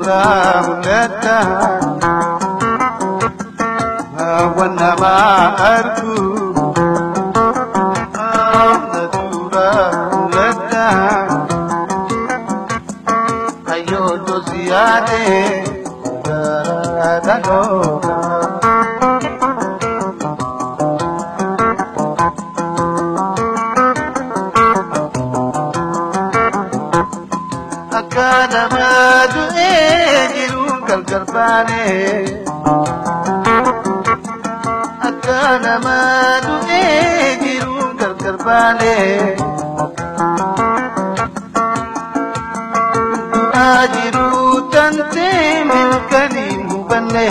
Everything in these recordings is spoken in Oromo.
Nadura mulata Wanama arku Nadura mulata Ayo dosiyade Dano Akana madu jirun kalkarbane Akana madu jirun kalkarbane Ajiru tante milkani mubane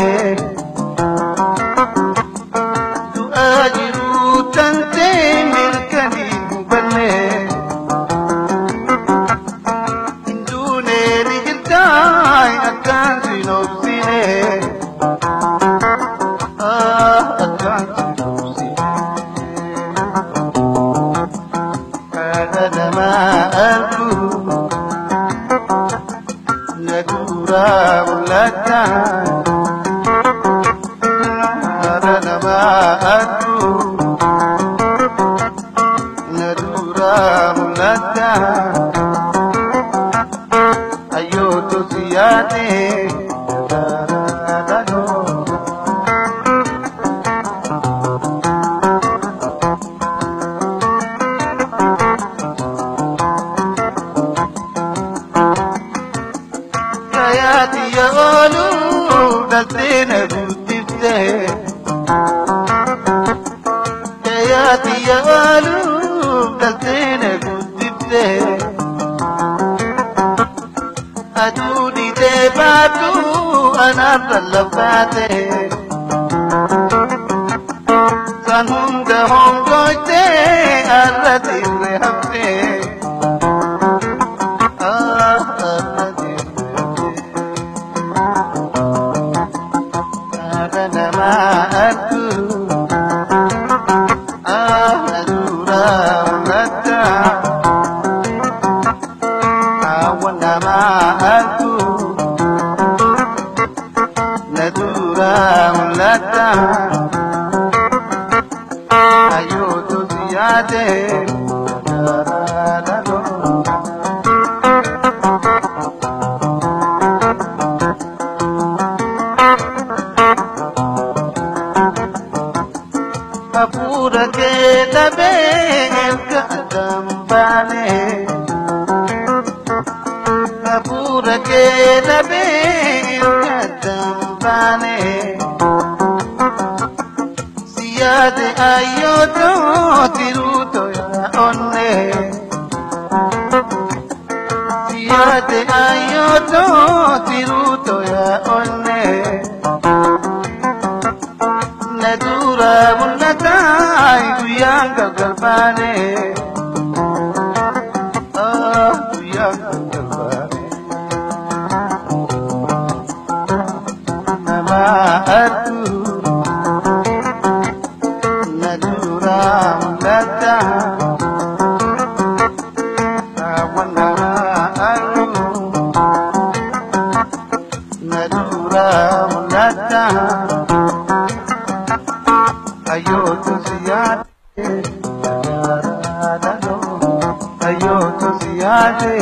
Ajiru tante milkani mubane Nadura mulata Ayo dosiyade Kayati yalu daltena gutifte Kayati yalu daltena gutifte Aduni debatu anata lafate Sanhunda hongoite arrati rehapte Nadura mulata Wanama arku Nadura mulata Ayo dosiyade Apura ke dabe kadam bane Apura ke dabe kadam bane Siyade ayo to tiruto ya onne Siyade ayo to tiruto ya onne Nadura mulata Guyang kalkarbane Guyang kalkarbane Nama arku Nadura mulata Wanama arku Nadura mulata Ayo dosiyade Ayo dosiyade